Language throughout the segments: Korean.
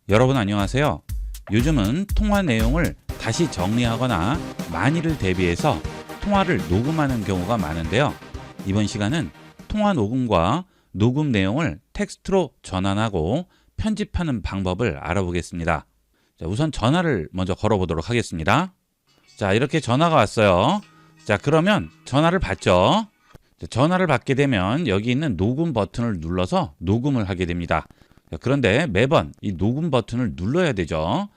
여러분 안녕하세요. 요즘은 통화 내용을 다시 정리하거나 만일을 대비해서 통화를 녹음하는 경우가 많은데요. 이번 시간은 통화 녹음과 녹음 내용을 텍스트로 전환하고 편집하는 방법을 알아보겠습니다. 자, 우선 전화를 먼저 걸어보도록 하겠습니다. 자, 이렇게 전화가 왔어요. 자, 그러면 전화를 받죠. 자, 전화를 받게 되면 여기 있는 녹음 버튼을 눌러서 녹음을 하게 됩니다. 자, 그런데 매번 이 녹음 버튼을 눌러야 되죠.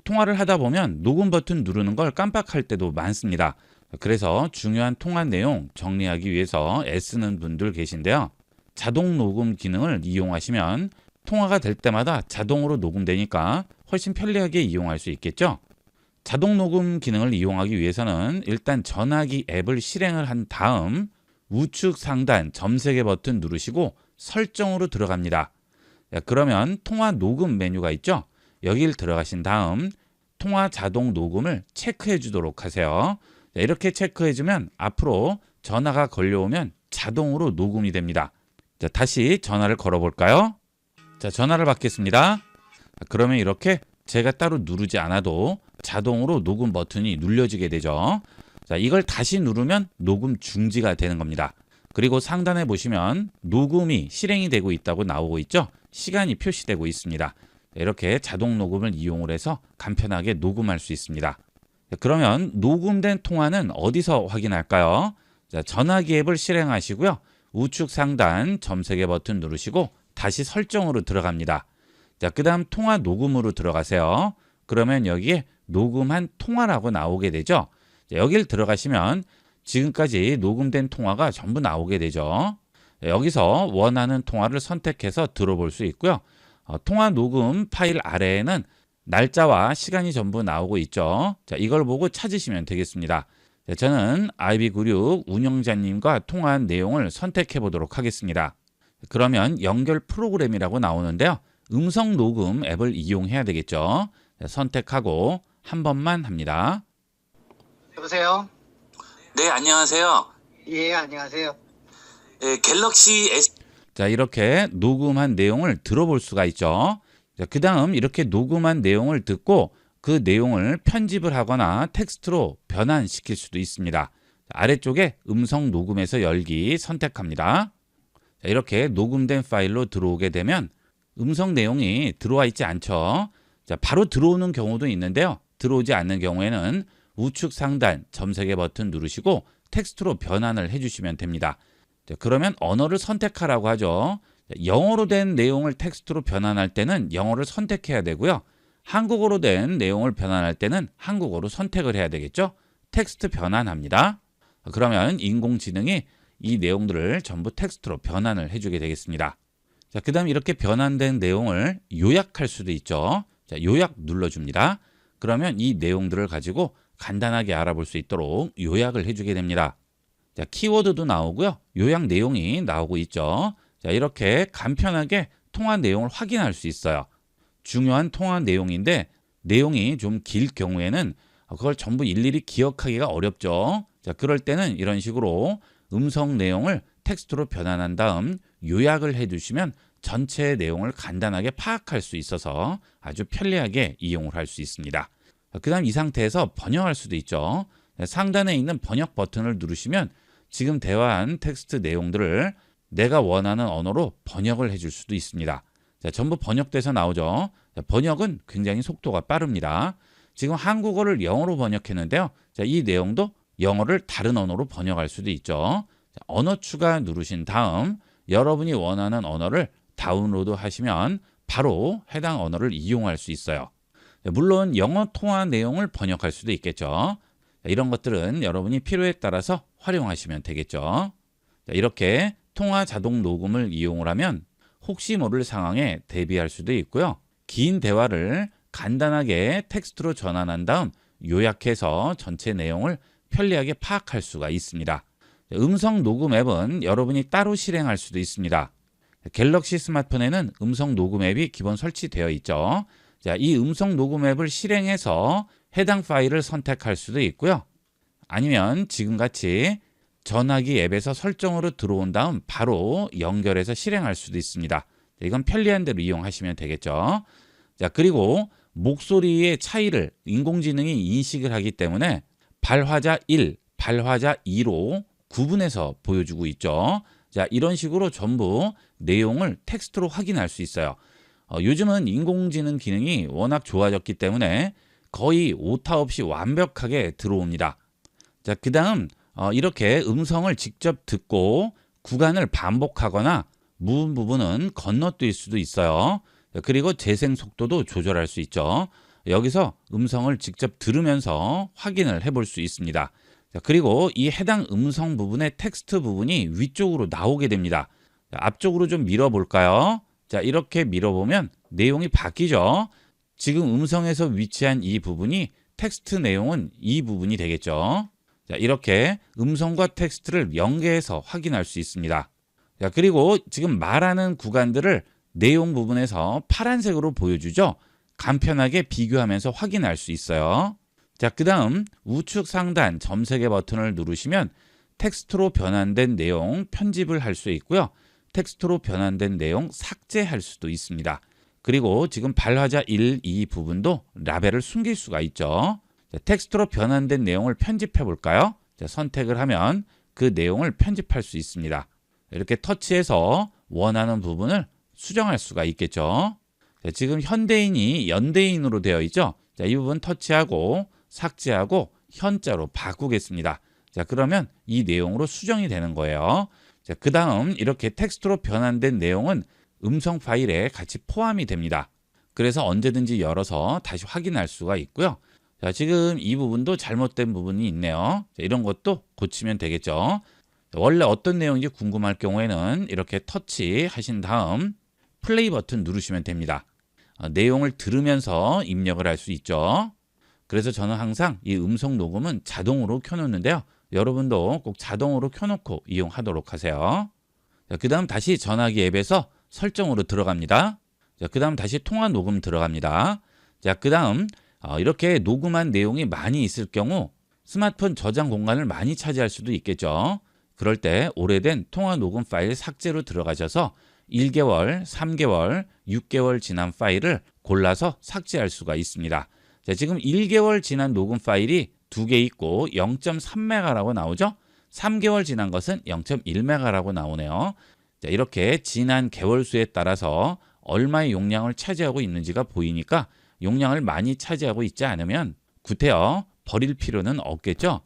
통화를 하다 보면 녹음 버튼 누르는 걸 깜빡할 때도 많습니다. 그래서 중요한 통화 내용 정리하기 위해서 애쓰는 분들 계신데요. 자동 녹음 기능을 이용하시면 통화가 될 때마다 자동으로 녹음되니까 훨씬 편리하게 이용할 수 있겠죠. 자동 녹음 기능을 이용하기 위해서는 일단 전화기 앱을 실행을 한 다음 우측 상단 점 3개 버튼 누르시고 설정으로 들어갑니다. 그러면 통화 녹음 메뉴가 있죠. 여기를 들어가신 다음 통화 자동 녹음을 체크해 주도록 하세요. 이렇게 체크해 주면 앞으로 전화가 걸려오면 자동으로 녹음이 됩니다. 자, 다시 전화를 걸어 볼까요? 자, 전화를 받겠습니다. 그러면 이렇게 제가 따로 누르지 않아도 자동으로 녹음 버튼이 눌려지게 되죠. 자, 이걸 다시 누르면 녹음 중지가 되는 겁니다. 그리고 상단에 보시면 녹음이 실행이 되고 있다고 나오고 있죠. 시간이 표시되고 있습니다. 이렇게 자동 녹음을 이용을 해서 간편하게 녹음할 수 있습니다. 그러면 녹음된 통화는 어디서 확인할까요? 자, 전화기 앱을 실행하시고요. 우측 상단 점 3개 버튼 누르시고 다시 설정으로 들어갑니다. 자, 그 다음 통화 녹음으로 들어가세요. 그러면 여기에 녹음한 통화라고 나오게 되죠. 자, 여기를 들어가시면 지금까지 녹음된 통화가 전부 나오게 되죠. 여기서 원하는 통화를 선택해서 들어볼 수 있고요. 통화 녹음 파일 아래에는 날짜와 시간이 전부 나오고 있죠. 자, 이걸 보고 찾으시면 되겠습니다. 자, 저는 IB96 운영자님과 통화한 내용을 선택해 보도록 하겠습니다. 그러면 연결 프로그램이라고 나오는데요. 음성 녹음 앱을 이용해야 되겠죠. 자, 선택하고 한 번만 합니다. 여보세요? 네, 안녕하세요. 예, 안녕하세요. 갤럭시 S 자, 이렇게 녹음한 내용을 들어볼 수가 있죠. 자, 그 다음 이렇게 녹음한 내용을 듣고 그 내용을 편집을 하거나 텍스트로 변환시킬 수도 있습니다. 자, 아래쪽에 음성 녹음에서 열기 선택합니다. 자, 이렇게 녹음된 파일로 들어오게 되면 음성 내용이 들어와 있지 않죠. 자, 바로 들어오는 경우도 있는데요. 들어오지 않는 경우에는 우측 상단 점 3개 버튼 누르시고 텍스트로 변환을 해주시면 됩니다. 자, 그러면 언어를 선택하라고 하죠. 영어로 된 내용을 텍스트로 변환할 때는 영어를 선택해야 되고요. 한국어로 된 내용을 변환할 때는 한국어로 선택을 해야 되겠죠. 텍스트 변환합니다. 그러면 인공지능이 이 내용들을 전부 텍스트로 변환을 해주게 되겠습니다. 자, 그 다음 이렇게 변환된 내용을 요약할 수도 있죠. 자, 요약 눌러줍니다. 그러면 이 내용들을 가지고 간단하게 알아볼 수 있도록 요약을 해주게 됩니다. 자, 키워드도 나오고요. 요약 내용이 나오고 있죠. 자, 이렇게 간편하게 통화 내용을 확인할 수 있어요. 중요한 통화 내용인데 내용이 좀 길 경우에는 그걸 전부 일일이 기억하기가 어렵죠. 자, 그럴 때는 이런 식으로 음성 내용을 텍스트로 변환한 다음 요약을 해주시면 전체 내용을 간단하게 파악할 수 있어서 아주 편리하게 이용을 할 수 있습니다. 그 다음 이 상태에서 번역할 수도 있죠. 상단에 있는 번역 버튼을 누르시면 지금 대화한 텍스트 내용들을 내가 원하는 언어로 번역을 해줄 수도 있습니다. 자, 전부 번역돼서 나오죠. 자, 번역은 굉장히 속도가 빠릅니다. 지금 한국어를 영어로 번역했는데요. 자, 이 내용도 영어를 다른 언어로 번역할 수도 있죠. 자, 언어 추가 누르신 다음 여러분이 원하는 언어를 다운로드 하시면 바로 해당 언어를 이용할 수 있어요. 자, 물론 영어 통화 내용을 번역할 수도 있겠죠. 자, 이런 것들은 여러분이 필요에 따라서 활용하시면 되겠죠. 자, 이렇게 통화 자동 녹음을 이용을 하면 혹시 모를 상황에 대비할 수도 있고요. 긴 대화를 간단하게 텍스트로 전환한 다음 요약해서 전체 내용을 편리하게 파악할 수가 있습니다. 음성 녹음 앱은 여러분이 따로 실행할 수도 있습니다. 갤럭시 스마트폰에는 음성 녹음 앱이 기본 설치되어 있죠. 자, 이 음성 녹음 앱을 실행해서 해당 파일을 선택할 수도 있고요. 아니면 지금같이 전화기 앱에서 설정으로 들어온 다음 바로 연결해서 실행할 수도 있습니다. 이건 편리한 대로 이용하시면 되겠죠. 자, 그리고 목소리의 차이를 인공지능이 인식을 하기 때문에 발화자 1, 발화자 2로 구분해서 보여주고 있죠. 자, 이런 식으로 전부 내용을 텍스트로 확인할 수 있어요. 요즘은 인공지능 기능이 워낙 좋아졌기 때문에 거의 오타 없이 완벽하게 들어옵니다. 자, 그 다음 이렇게 음성을 직접 듣고 구간을 반복하거나 무음 부분은 건너뛸 수도 있어요. 그리고 재생 속도도 조절할 수 있죠. 여기서 음성을 직접 들으면서 확인을 해볼 수 있습니다. 자, 그리고 이 해당 음성 부분의 텍스트 부분이 위쪽으로 나오게 됩니다. 자, 앞쪽으로 좀 밀어볼까요? 자, 이렇게 밀어보면 내용이 바뀌죠. 지금 음성에서 위치한 이 부분이 텍스트 내용은 이 부분이 되겠죠. 자, 이렇게 음성과 텍스트를 연계해서 확인할 수 있습니다. 자, 그리고 지금 말하는 구간들을 내용 부분에서 파란색으로 보여주죠. 간편하게 비교하면서 확인할 수 있어요. 자, 그 다음 우측 상단 점세개 버튼을 누르시면 텍스트로 변환된 내용 편집을 할 수 있고요. 텍스트로 변환된 내용 삭제할 수도 있습니다. 그리고 지금 발화자 1, 2 부분도 라벨을 숨길 수가 있죠. 자, 텍스트로 변환된 내용을 편집해 볼까요? 자, 선택을 하면 그 내용을 편집할 수 있습니다. 이렇게 터치해서 원하는 부분을 수정할 수가 있겠죠. 자, 지금 현대인이 연대인으로 되어 있죠. 자, 이 부분 터치하고 삭제하고 현자로 바꾸겠습니다. 자, 그러면 이 내용으로 수정이 되는 거예요. 자, 그 다음 이렇게 텍스트로 변환된 내용은 음성 파일에 같이 포함이 됩니다. 그래서 언제든지 열어서 다시 확인할 수가 있고요. 자, 지금 이 부분도 잘못된 부분이 있네요. 자, 이런 것도 고치면 되겠죠. 자, 원래 어떤 내용인지 궁금할 경우에는 이렇게 터치하신 다음 플레이 버튼 누르시면 됩니다. 내용을 들으면서 입력을 할 수 있죠. 그래서 저는 항상 이 음성 녹음은 자동으로 켜놓는데요. 여러분도 꼭 자동으로 켜놓고 이용하도록 하세요. 그 다음 다시 전화기 앱에서 설정으로 들어갑니다. 그 다음 다시 통화 녹음 들어갑니다. 자, 그 다음 이렇게 녹음한 내용이 많이 있을 경우 스마트폰 저장 공간을 많이 차지할 수도 있겠죠. 그럴 때 오래된 통화 녹음 파일 삭제로 들어가셔서 1개월, 3개월, 6개월 지난 파일을 골라서 삭제할 수가 있습니다. 자, 지금 1개월 지난 녹음 파일이 2개 있고 0.3메가라고 나오죠. 3개월 지난 것은 0.1메가라고 나오네요. 자, 이렇게 지난 개월 수에 따라서 얼마의 용량을 차지하고 있는지가 보이니까 용량을 많이 차지하고 있지 않으면 구태여 버릴 필요는 없겠죠.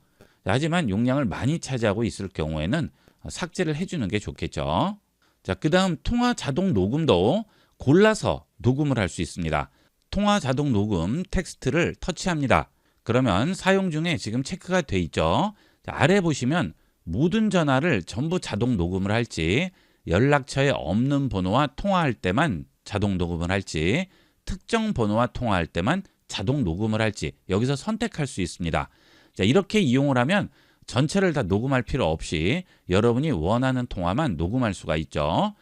자, 하지만 용량을 많이 차지하고 있을 경우에는 삭제를 해주는 게 좋겠죠. 자, 그 다음 통화 자동 녹음도 골라서 녹음을 할 수 있습니다. 통화 자동 녹음 텍스트를 터치합니다. 그러면 사용 중에 지금 체크가 돼 있죠. 자, 아래 보시면 모든 전화를 전부 자동 녹음을 할지, 연락처에 없는 번호와 통화할 때만 자동 녹음을 할지, 특정 번호와 통화할 때만 자동 녹음을 할지 여기서 선택할 수 있습니다. 자, 이렇게 이용을 하면 전체를 다 녹음할 필요 없이 여러분이 원하는 통화만 녹음할 수가 있죠.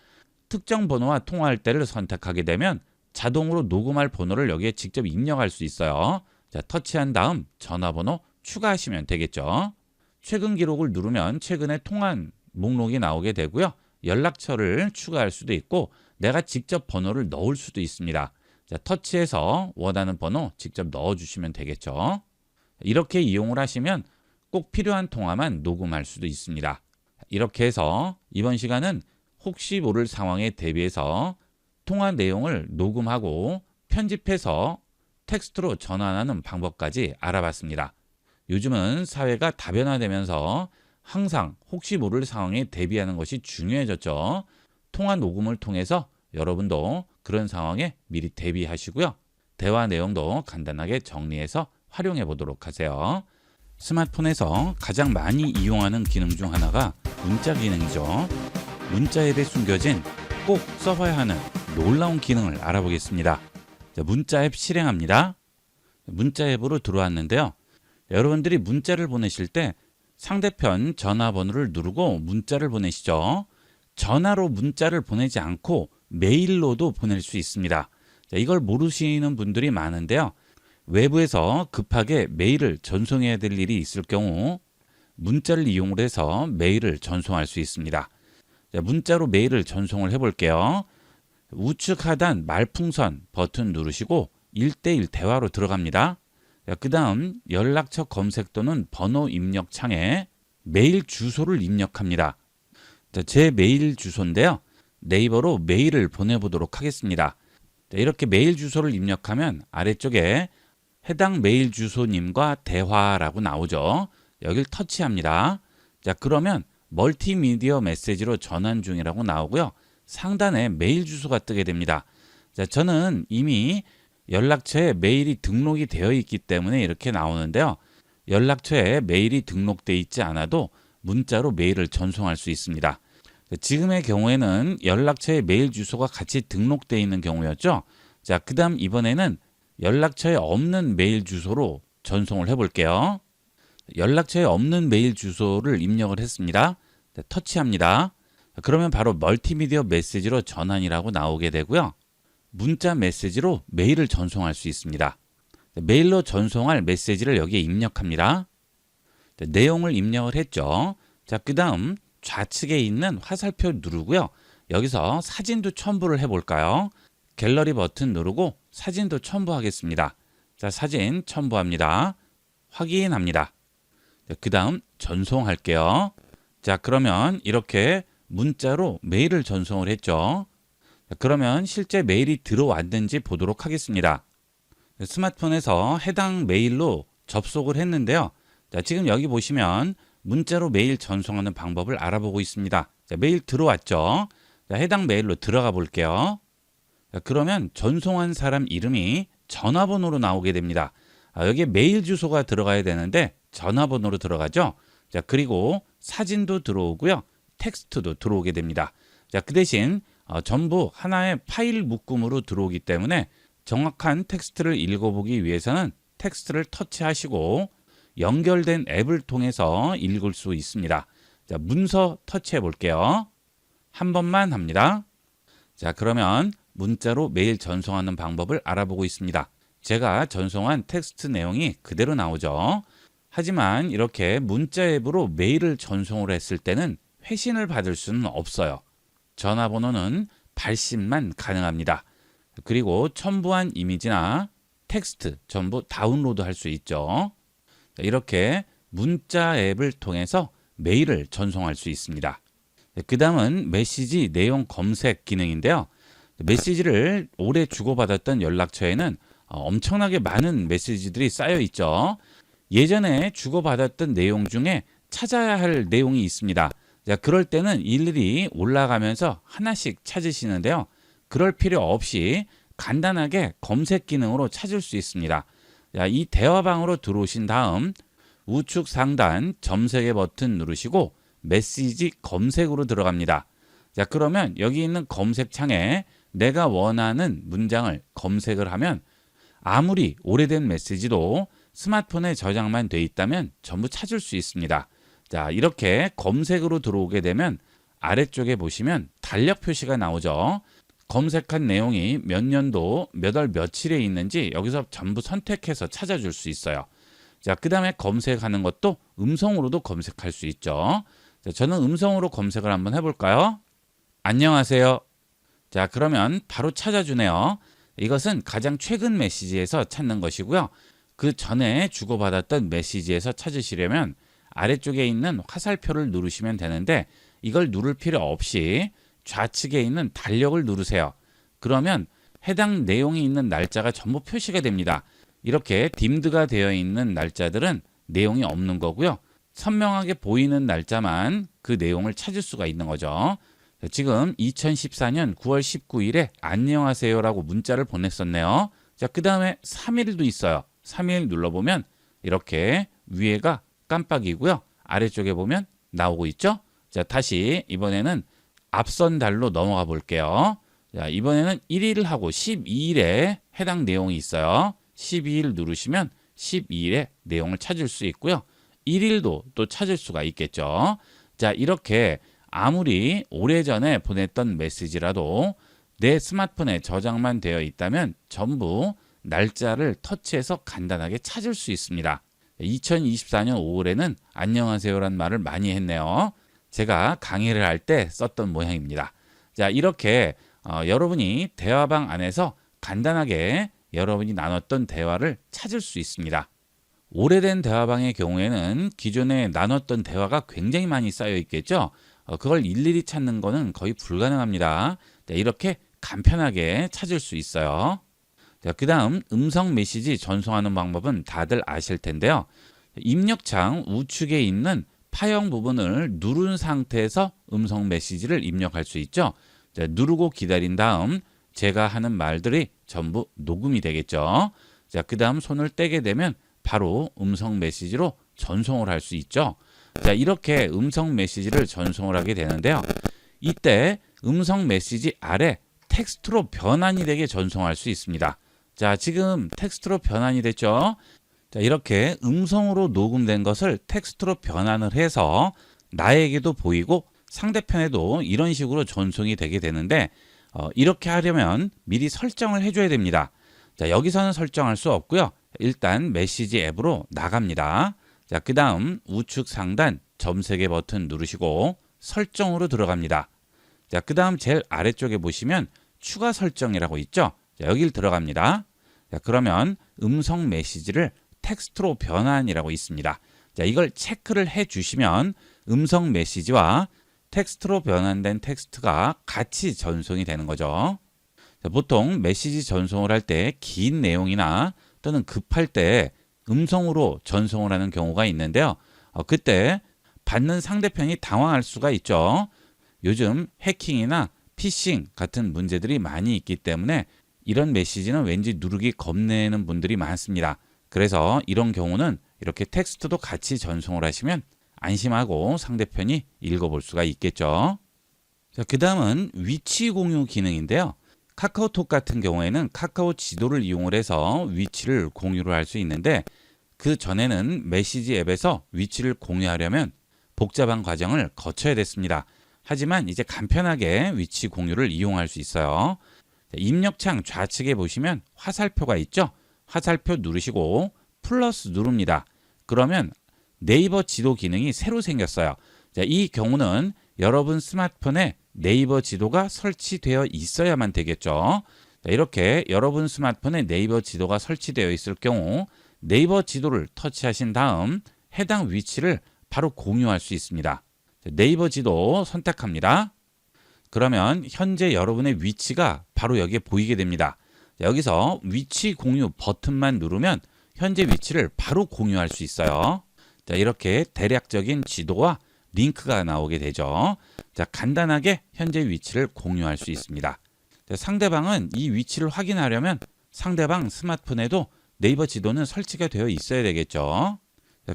특정 번호와 통화할 때를 선택하게 되면 자동으로 녹음할 번호를 여기에 직접 입력할 수 있어요. 자, 터치한 다음 전화번호 추가하시면 되겠죠. 최근 기록을 누르면 최근에 통화한 목록이 나오게 되고요. 연락처를 추가할 수도 있고 내가 직접 번호를 넣을 수도 있습니다. 자, 터치해서 원하는 번호 직접 넣어주시면 되겠죠. 이렇게 이용을 하시면 꼭 필요한 통화만 녹음할 수도 있습니다. 이렇게 해서 이번 시간은 혹시 모를 상황에 대비해서 통화 내용을 녹음하고 편집해서 텍스트로 전환하는 방법까지 알아봤습니다. 요즘은 사회가 다변화되면서 항상 혹시 모를 상황에 대비하는 것이 중요해졌죠. 통화 녹음을 통해서 여러분도 그런 상황에 미리 대비하시고요. 대화 내용도 간단하게 정리해서 활용해 보도록 하세요. 스마트폰에서 가장 많이 이용하는 기능 중 하나가 문자 기능이죠. 문자 앱에 숨겨진 꼭 써봐야 하는 놀라운 기능을 알아보겠습니다. 자, 문자 앱 실행합니다. 문자 앱으로 들어왔는데요. 여러분들이 문자를 보내실 때 상대편 전화번호를 누르고 문자를 보내시죠. 전화로 문자를 보내지 않고 메일로도 보낼 수 있습니다. 자, 이걸 모르시는 분들이 많은데요. 외부에서 급하게 메일을 전송해야 될 일이 있을 경우 문자를 이용을 해서 메일을 전송할 수 있습니다. 자, 문자로 메일을 전송을 해볼게요. 우측 하단 말풍선 버튼 누르시고 1대1 대화로 들어갑니다. 그 다음 연락처 검색 또는 번호 입력 창에 메일 주소를 입력합니다. 제 메일 주소인데요. 네이버로 메일을 보내보도록 하겠습니다. 이렇게 메일 주소를 입력하면 아래쪽에 해당 메일 주소님과 대화라고 나오죠. 여길 터치합니다. 자, 그러면 멀티미디어 메시지로 전환 중이라고 나오고요. 상단에 메일 주소가 뜨게 됩니다. 자, 저는 이미 연락처에 메일이 등록이 되어 있기 때문에 이렇게 나오는데요. 연락처에 메일이 등록되어 있지 않아도 문자로 메일을 전송할 수 있습니다. 지금의 경우에는 연락처에 메일 주소가 같이 등록되어 있는 경우였죠. 자, 그 다음 이번에는 연락처에 없는 메일 주소로 전송을 해볼게요. 연락처에 없는 메일 주소를 입력을 했습니다. 터치합니다. 그러면 바로 멀티미디어 메시지로 전환이라고 나오게 되고요. 문자 메시지로 메일을 전송할 수 있습니다. 메일로 전송할 메시지를 여기에 입력합니다. 내용을 입력을 했죠. 자, 그 다음 좌측에 있는 화살표 누르고요. 여기서 사진도 첨부를 해볼까요? 갤러리 버튼 누르고 사진도 첨부하겠습니다. 자, 사진 첨부합니다. 확인합니다. 그 다음 전송할게요. 자, 그러면 이렇게 문자로 메일을 전송을 했죠. 그러면 실제 메일이 들어왔는지 보도록 하겠습니다. 스마트폰에서 해당 메일로 접속을 했는데요. 자, 지금 여기 보시면 문자로 메일 전송하는 방법을 알아보고 있습니다. 자, 메일 들어왔죠. 자, 해당 메일로 들어가 볼게요. 자, 그러면 전송한 사람 이름이 전화번호로 나오게 됩니다. 여기에 메일 주소가 들어가야 되는데 전화번호로 들어가죠. 자, 그리고 사진도 들어오고요. 텍스트도 들어오게 됩니다. 자, 그 대신 전부 하나의 파일 묶음으로 들어오기 때문에 정확한 텍스트를 읽어보기 위해서는 텍스트를 터치하시고 연결된 앱을 통해서 읽을 수 있습니다. 자, 문서 터치해 볼게요. 한 번만 합니다. 자, 그러면 문자로 메일 전송하는 방법을 알아보고 있습니다. 제가 전송한 텍스트 내용이 그대로 나오죠. 하지만 이렇게 문자 앱으로 메일을 전송을 했을 때는 회신을 받을 수는 없어요. 전화번호는 발신만 가능합니다. 그리고 첨부한 이미지나 텍스트 전부 다운로드 할 수 있죠. 이렇게 문자 앱을 통해서 메일을 전송할 수 있습니다. 그 다음은 메시지 내용 검색 기능인데요. 메시지를 오래 주고받았던 연락처에는 엄청나게 많은 메시지들이 쌓여 있죠. 예전에 주고받았던 내용 중에 찾아야 할 내용이 있습니다. 자, 그럴 때는 일일이 올라가면서 하나씩 찾으시는데요. 그럴 필요 없이 간단하게 검색 기능으로 찾을 수 있습니다. 자, 이 대화방으로 들어오신 다음 우측 상단 점색의 버튼 누르시고 메시지 검색으로 들어갑니다. 자, 그러면 여기 있는 검색창에 내가 원하는 문장을 검색을 하면 아무리 오래된 메시지도 스마트폰에 저장만 돼 있다면 전부 찾을 수 있습니다. 자, 이렇게 검색으로 들어오게 되면 아래쪽에 보시면 달력 표시가 나오죠. 검색한 내용이 몇 년도 몇 월 며칠에 있는지 여기서 전부 선택해서 찾아줄 수 있어요. 자, 그 다음에 검색하는 것도 음성으로도 검색할 수 있죠. 자, 저는 음성으로 검색을 한번 해볼까요? 안녕하세요. 자, 그러면 바로 찾아주네요. 이것은 가장 최근 메시지에서 찾는 것이고요. 그 전에 주고받았던 메시지에서 찾으시려면 아래쪽에 있는 화살표를 누르시면 되는데 이걸 누를 필요 없이 좌측에 있는 달력을 누르세요. 그러면 해당 내용이 있는 날짜가 전부 표시가 됩니다. 이렇게 딤드가 되어 있는 날짜들은 내용이 없는 거고요. 선명하게 보이는 날짜만 그 내용을 찾을 수가 있는 거죠. 지금 2014년 9월 19일에 안녕하세요라고 문자를 보냈었네요. 자, 그 다음에 3일도 있어요. 3일 눌러보면 이렇게 위에가 깜빡이고요. 아래쪽에 보면 나오고 있죠. 자, 다시 이번에는 앞선 달로 넘어가 볼게요. 자, 이번에는 1일하고 12일에 해당 내용이 있어요. 12일 누르시면 12일의 내용을 찾을 수 있고요. 1일도 또 찾을 수가 있겠죠. 자, 이렇게 아무리 오래전에 보냈던 메시지라도 내 스마트폰에 저장만 되어 있다면 전부 날짜를 터치해서 간단하게 찾을 수 있습니다. 2024년 5월에는 안녕하세요란 말을 많이 했네요. 제가 강의를 할 때 썼던 모양입니다. 자, 이렇게 여러분이 대화방 안에서 간단하게 여러분이 나눴던 대화를 찾을 수 있습니다. 오래된 대화방의 경우에는 기존에 나눴던 대화가 굉장히 많이 쌓여 있겠죠. 그걸 일일이 찾는 것은 거의 불가능합니다. 이렇게 간편하게 찾을 수 있어요. 그 다음 음성 메시지 전송하는 방법은 다들 아실 텐데요. 입력창 우측에 있는 파형 부분을 누른 상태에서 음성 메시지를 입력할 수 있죠. 누르고 기다린 다음 제가 하는 말들이 전부 녹음이 되겠죠. 그 다음 손을 떼게 되면 바로 음성 메시지로 전송을 할 수 있죠. 이렇게 음성 메시지를 전송을 하게 되는데요. 이때 음성 메시지 아래 텍스트로 변환이 되게 전송할 수 있습니다. 지금 텍스트로 변환이 됐죠. 이렇게 음성으로 녹음된 것을 텍스트로 변환을 해서 나에게도 보이고 상대편에도 이런 식으로 전송이 되게 되는데 이렇게 하려면 미리 설정을 해줘야 됩니다. 여기서는 설정할 수 없고요. 일단 메시지 앱으로 나갑니다. 그 다음 우측 상단 점 3개 버튼 누르시고 설정으로 들어갑니다. 그 다음 제일 아래쪽에 보시면 추가 설정이라고 있죠. 여길 들어갑니다. 그러면 음성 메시지를 텍스트로 변환이라고 있습니다. 이걸 체크를 해 주시면 음성 메시지와 텍스트로 변환된 텍스트가 같이 전송이 되는 거죠. 보통 메시지 전송을 할 때 긴 내용이나 또는 급할 때 음성으로 전송을 하는 경우가 있는데요. 그때 받는 상대편이 당황할 수가 있죠. 요즘 해킹이나 피싱 같은 문제들이 많이 있기 때문에 이런 메시지는 왠지 누르기 겁내는 분들이 많습니다. 그래서 이런 경우는 이렇게 텍스트도 같이 전송을 하시면 안심하고 상대편이 읽어볼 수가 있겠죠. 그 다음은 위치 공유 기능인데요. 카카오톡 같은 경우에는 카카오 지도를 이용을 해서 위치를 공유를 할 수 있는데 그 전에는 메시지 앱에서 위치를 공유하려면 복잡한 과정을 거쳐야 됐습니다. 하지만 이제 간편하게 위치 공유를 이용할 수 있어요. 입력창 좌측에 보시면 화살표가 있죠. 화살표 누르시고 플러스 누릅니다. 그러면 네이버 지도 기능이 새로 생겼어요. 이 경우는 여러분 스마트폰에 네이버 지도가 설치되어 있어야만 되겠죠. 이렇게 여러분 스마트폰에 네이버 지도가 설치되어 있을 경우 네이버 지도를 터치하신 다음 해당 위치를 바로 공유할 수 있습니다. 네이버 지도 선택합니다. 그러면 현재 여러분의 위치가 바로 여기에 보이게 됩니다. 여기서 위치 공유 버튼만 누르면 현재 위치를 바로 공유할 수 있어요. 이렇게 대략적인 지도와 링크가 나오게 되죠. 간단하게 현재 위치를 공유할 수 있습니다. 상대방은 이 위치를 확인하려면 상대방 스마트폰에도 네이버 지도는 설치가 되어 있어야 되겠죠.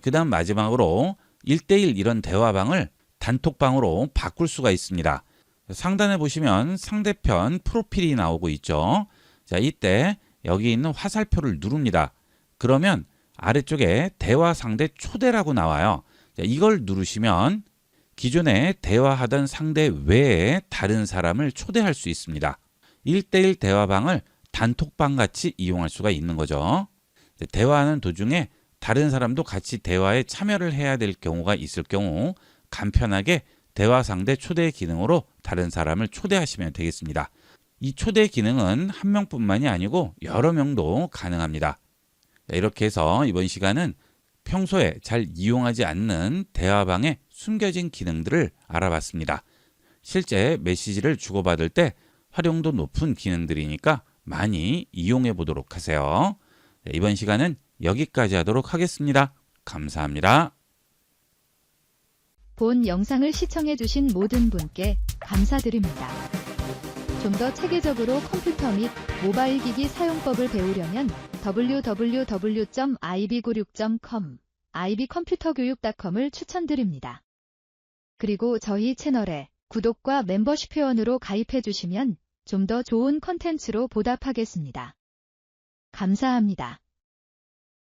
그 다음 마지막으로 1대1 이런 대화방을 단톡방으로 바꿀 수가 있습니다. 상단에 보시면 상대편 프로필이 나오고 있죠. 이때 여기 있는 화살표를 누릅니다. 그러면 아래쪽에 대화 상대 초대라고 나와요. 이걸 누르시면 기존에 대화하던 상대 외에 다른 사람을 초대할 수 있습니다. 1대1 대화방을 단톡방 같이 이용할 수가 있는 거죠. 대화하는 도중에 다른 사람도 같이 대화에 참여를 해야 될 경우가 있을 경우 간편하게 대화 상대 초대 기능으로 다른 사람을 초대하시면 되겠습니다. 이 초대 기능은 한 명뿐만이 아니고 여러 명도 가능합니다. 이렇게 해서 이번 시간은 평소에 잘 이용하지 않는 대화방의 숨겨진 기능들을 알아봤습니다. 실제 메시지를 주고받을 때 활용도 높은 기능들이니까 많이 이용해 보도록 하세요. 이번 시간은 여기까지 하도록 하겠습니다. 감사합니다. 본 영상을 시청해주신 모든 분께 감사드립니다. 좀 더 체계적으로 컴퓨터 및 모바일 기기 사용법을 배우려면 www.ib96.com, ib컴퓨터교육.com을 추천드립니다. 그리고 저희 채널에 구독과 멤버십 회원으로 가입해주시면 좀 더 좋은 컨텐츠로 보답하겠습니다. 감사합니다.